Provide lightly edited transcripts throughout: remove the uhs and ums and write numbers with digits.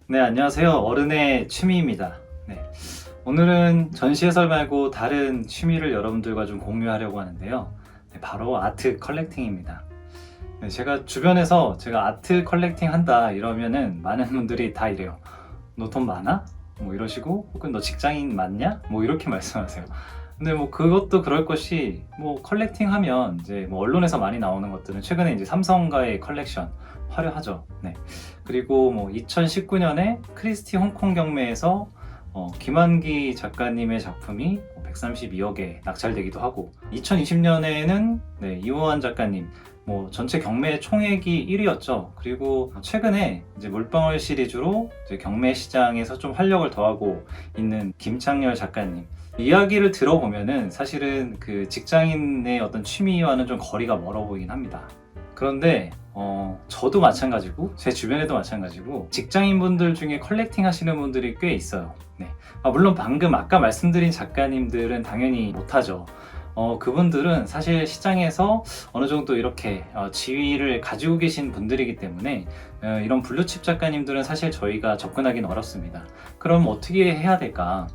네, 안녕하세요. 어른의 취미입니다. 네, 오늘은 전시 해설 말고 다른 취미를 여러분들과 좀 공유하려고 하는데요. 네, 바로 아트 컬렉팅입니다. 네, 제가 주변에서 제가 아트 컬렉팅 한다 이러면은 많은 분들이 다 이래요. 너 돈 많아? 뭐 이러시고, 혹은 너 직장인 맞냐? 뭐 이렇게 말씀하세요. 근데 뭐 그것도 그럴 것이, 뭐 컬렉팅 하면 이제 뭐 언론에서 많이 나오는 것들은 최근에 이제 삼성과의 컬렉션 화려하죠. 네. 그리고 뭐 2019년에 크리스티 홍콩 경매에서 김한기 작가님의 작품이 132억에 낙찰되기도 하고, 2020년에는 이호환 작가님 뭐 전체 경매 총액이 1위였죠. 그리고 최근에 이제 물방울 시리즈로 이제 경매 시장에서 좀 활력을 더하고 있는 김창렬 작가님 이야기를 들어보면은 사실은 그 직장인의 어떤 취미와는 좀 거리가 멀어 보이긴 합니다. 그런데 저도 마찬가지고 제 주변에도 마찬가지고 직장인분들 중에 컬렉팅 하시는 분들이 꽤 있어요. 네. 물론 방금 아까 말씀드린 작가님들은 당연히 못하죠. 그분들은 사실 시장에서 어느 정도 이렇게 지위를 가지고 계신 분들이기 때문에 이런 블루칩 작가님들은 사실 저희가 접근하기는 어렵습니다. 그럼 어떻게 해야 될까?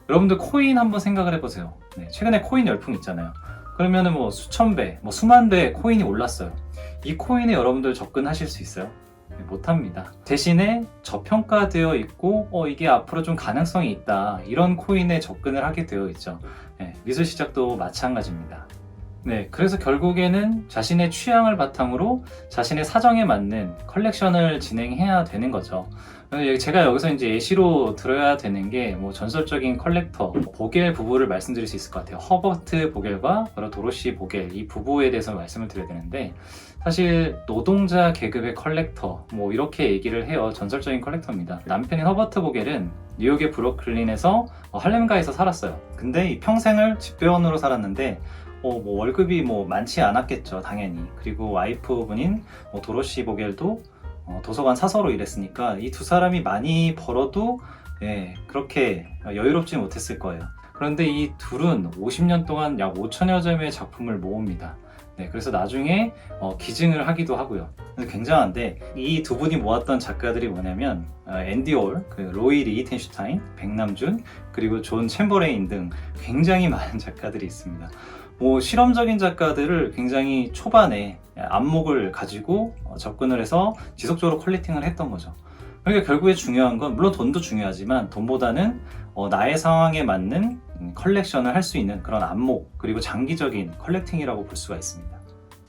여러분들 코인 한번 생각을 해보세요. 네, 최근에 코인 열풍 있잖아요. 그러면은 뭐 수천 배, 뭐 수만 배의 코인이 올랐어요. 이 코인에 여러분들 접근하실 수 있어요? 네, 못합니다. 대신에 저평가되어 있고 이게 앞으로 좀 가능성이 있다, 이런 코인에 접근을 하게 되어 있죠. 네, 미술 시작도 마찬가지입니다. 네, 그래서 결국에는 자신의 취향을 바탕으로 자신의 사정에 맞는 컬렉션을 진행해야 되는 거죠. 제가 여기서 이제 예시로 들어야 되는 게 뭐 전설적인 컬렉터 보겔 부부를 말씀드릴 수 있을 것 같아요. 허버트 보겔과 바로 도로시 보겔, 이 부부에 대해서 말씀을 드려야 되는데, 사실 노동자 계급의 컬렉터 뭐 이렇게 얘기를 해요. 전설적인 컬렉터입니다. 남편인 허버트 보겔은 뉴욕의 브루클린에서 할렘가에서 살았어요. 근데 이 평생을 집배원으로 살았는데 뭐 월급이 뭐 많지 않았겠죠, 당연히. 그리고 와이프분인 도로시 보겔도 도서관 사서로 일했으니까 이 두 사람이 많이 벌어도 그렇게 여유롭지 못했을 거예요. 그런데 이 둘은 50년 동안 약 5천여 점의 작품을 모읍니다. 네, 그래서 나중에 기증을 하기도 하고요. 굉장한데, 이 두 분이 모았던 작가들이 뭐냐면 앤디 올, 로이 리히텐슈타인, 백남준, 그리고 존 챔버레인 등 굉장히 많은 작가들이 있습니다. 뭐 실험적인 작가들을 굉장히 초반에 안목을 가지고 접근을 해서 지속적으로 컬렉팅을 했던 거죠. 그러니까 결국에 중요한 건, 물론 돈도 중요하지만 돈보다는 나의 상황에 맞는 컬렉션을 할 수 있는 그런 안목, 그리고 장기적인 컬렉팅이라고 볼 수가 있습니다.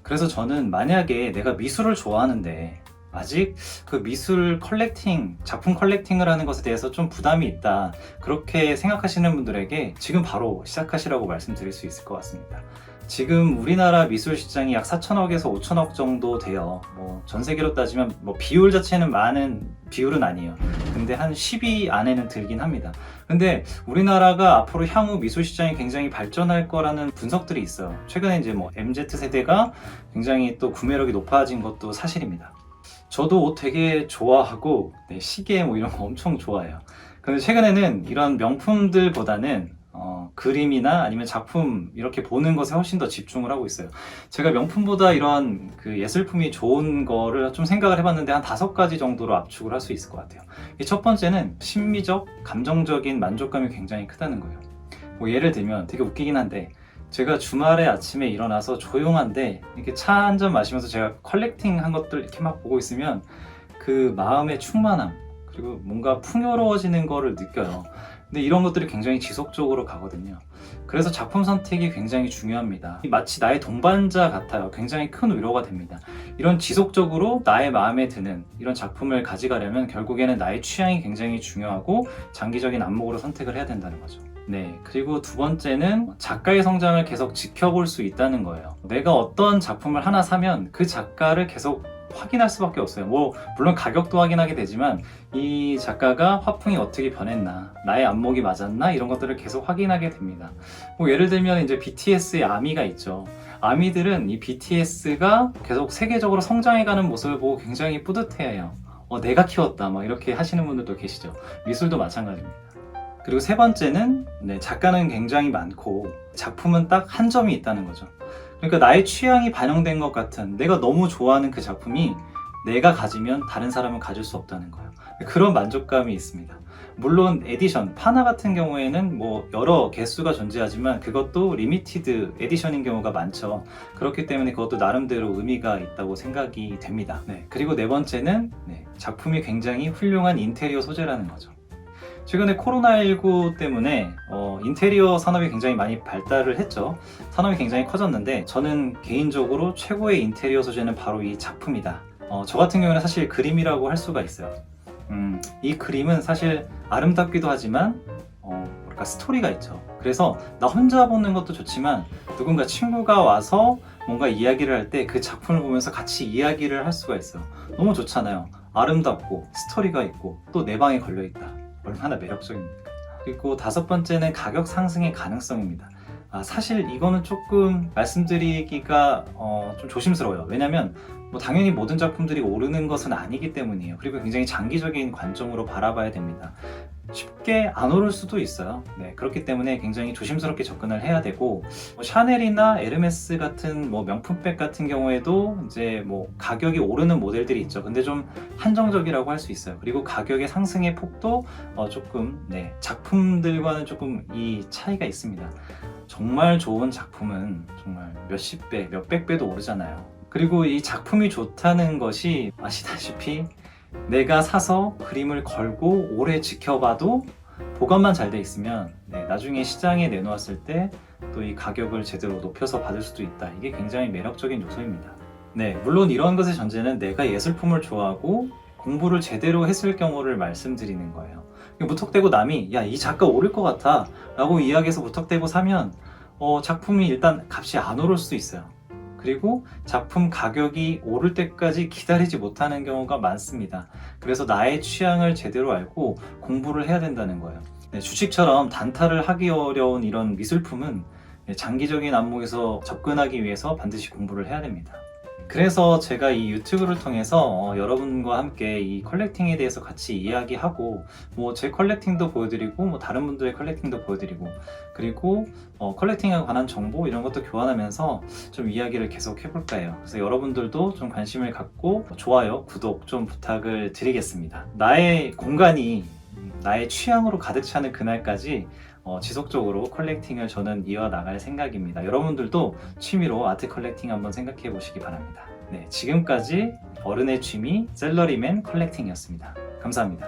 그래서 저는 만약에 내가 미술을 좋아하는데 아직 그 미술 컬렉팅, 작품 컬렉팅을 하는 것에 대해서 좀 부담이 있다, 그렇게 생각하시는 분들에게 지금 바로 시작하시라고 말씀드릴 수 있을 것 같습니다. 지금 우리나라 미술 시장이 약 4천억에서 5천억 정도 돼요. 뭐 전 세계로 따지면 뭐 비율 자체는 많은 비율은 아니에요. 근데 한 10위 안에는 들긴 합니다. 근데 우리나라가 앞으로 향후 미술 시장이 굉장히 발전할 거라는 분석들이 있어요. 최근에 이제 뭐 MZ세대가 굉장히 또 구매력이 높아진 것도 사실입니다. 저도 옷 되게 좋아하고 시계 뭐 이런 거 엄청 좋아해요. 근데 최근에는 이런 명품들보다는 그림이나 아니면 작품 이렇게 보는 것에 훨씬 더 집중을 하고 있어요. 제가 명품보다 이런 그 예술품이 좋은 거를 좀 생각을 해봤는데 한 5가지 정도로 압축을 할 수 있을 것 같아요. 첫 번째는 심미적, 감정적인 만족감이 굉장히 크다는 거예요. 뭐 예를 들면 되게 웃기긴 한데, 제가 주말에 아침에 일어나서 조용한데 이렇게 차 한 잔 마시면서 제가 컬렉팅 한 것들 이렇게 막 보고 있으면 그 마음의 충만함, 그리고 뭔가 풍요로워지는 거를 느껴요. 근데 이런 것들이 굉장히 지속적으로 가거든요. 그래서 작품 선택이 굉장히 중요합니다. 마치 나의 동반자 같아요. 굉장히 큰 위로가 됩니다. 이런 지속적으로 나의 마음에 드는 이런 작품을 가져가려면 결국에는 나의 취향이 굉장히 중요하고 장기적인 안목으로 선택을 해야 된다는 거죠. 네, 그리고 두 번째는 작가의 성장을 계속 지켜볼 수 있다는 거예요. 내가 어떤 작품을 하나 사면 그 작가를 계속 확인할 수밖에 없어요. 뭐 물론 가격도 확인하게 되지만 이 작가가 화풍이 어떻게 변했나, 나의 안목이 맞았나, 이런 것들을 계속 확인하게 됩니다. 뭐 예를 들면 이제 BTS의 아미가 있죠. 아미들은 이 BTS가 계속 세계적으로 성장해가는 모습을 보고 굉장히 뿌듯해해요. 내가 키웠다, 막 이렇게 하시는 분들도 계시죠. 미술도 마찬가지입니다. 그리고 세 번째는 작가는 굉장히 많고 작품은 딱 한 점이 있다는 거죠. 그러니까 나의 취향이 반영된 것 같은, 내가 너무 좋아하는 그 작품이 내가 가지면 다른 사람은 가질 수 없다는 거예요. 그런 만족감이 있습니다. 물론 에디션, 파나 같은 경우에는 뭐 여러 개수가 존재하지만 그것도 리미티드 에디션인 경우가 많죠. 그렇기 때문에 그것도 나름대로 의미가 있다고 생각이 됩니다. 네, 그리고 네 번째는 작품이 굉장히 훌륭한 인테리어 소재라는 거죠. 최근에 코로나19 때문에 인테리어 산업이 굉장히 많이 발달을 했죠. 산업이 굉장히 커졌는데 저는 개인적으로 최고의 인테리어 소재는 바로 이 작품이다. 저 같은 경우는 사실 그림이라고 할 수가 있어요. 이 그림은 사실 아름답기도 하지만 뭐랄까 스토리가 있죠. 그래서 나 혼자 보는 것도 좋지만 누군가 친구가 와서 뭔가 이야기를 할 때 그 작품을 보면서 같이 이야기를 할 수가 있어요. 너무 좋잖아요. 아름답고 스토리가 있고 또 내 방에 걸려있다. 얼마나 매력적입니까? 그리고 다섯 번째는 가격 상승의 가능성입니다. 사실 이거는 조금 말씀드리기가 좀 조심스러워요. 왜냐면 뭐 당연히 모든 작품들이 오르는 것은 아니기 때문이에요. 그리고 굉장히 장기적인 관점으로 바라봐야 됩니다. 쉽게 안 오를 수도 있어요. 네, 그렇기 때문에 굉장히 조심스럽게 접근을 해야 되고 뭐 샤넬이나 에르메스 같은 뭐 명품백 같은 경우에도 이제 뭐 가격이 오르는 모델들이 있죠. 근데 좀 한정적이라고 할 수 있어요. 그리고 가격의 상승의 폭도 조금 작품들과는 조금 이 차이가 있습니다. 정말 좋은 작품은 정말 몇십 배, 몇백 배도 오르잖아요. 그리고 이 작품이 좋다는 것이 아시다시피 내가 사서 그림을 걸고 오래 지켜봐도 보관만 잘 돼 있으면 나중에 시장에 내놓았을 때 또 이 가격을 제대로 높여서 받을 수도 있다. 이게 굉장히 매력적인 요소입니다. 물론 이런 것의 전제는 내가 예술품을 좋아하고 공부를 제대로 했을 경우를 말씀드리는 거예요. 무턱대고 남이 야, 이 작가 오를 것 같아 라고 이야기해서 무턱대고 사면 작품이 일단 값이 안 오를 수도 있어요. 그리고 작품 가격이 오를 때까지 기다리지 못하는 경우가 많습니다. 그래서 나의 취향을 제대로 알고 공부를 해야 된다는 거예요. 주식처럼 단타를 하기 어려운 이런 미술품은 장기적인 안목에서 접근하기 위해서 반드시 공부를 해야 됩니다. 그래서 제가 이 유튜브를 통해서 여러분과 함께 이 컬렉팅에 대해서 같이 이야기하고 뭐 제 컬렉팅도 보여드리고 뭐 다른 분들의 컬렉팅도 보여드리고 그리고 컬렉팅에 관한 정보 이런 것도 교환하면서 좀 이야기를 계속 해볼까 해요. 그래서 여러분들도 좀 관심을 갖고 좋아요, 구독 좀 부탁을 드리겠습니다. 나의 공간이 나의 취향으로 가득 차는 그날까지 지속적으로 컬렉팅을 저는 이어나갈 생각입니다. 여러분들도 취미로 아트 컬렉팅 한번 생각해 보시기 바랍니다. 지금까지 어른의 취미 셀러리맨 컬렉팅이었습니다. 감사합니다.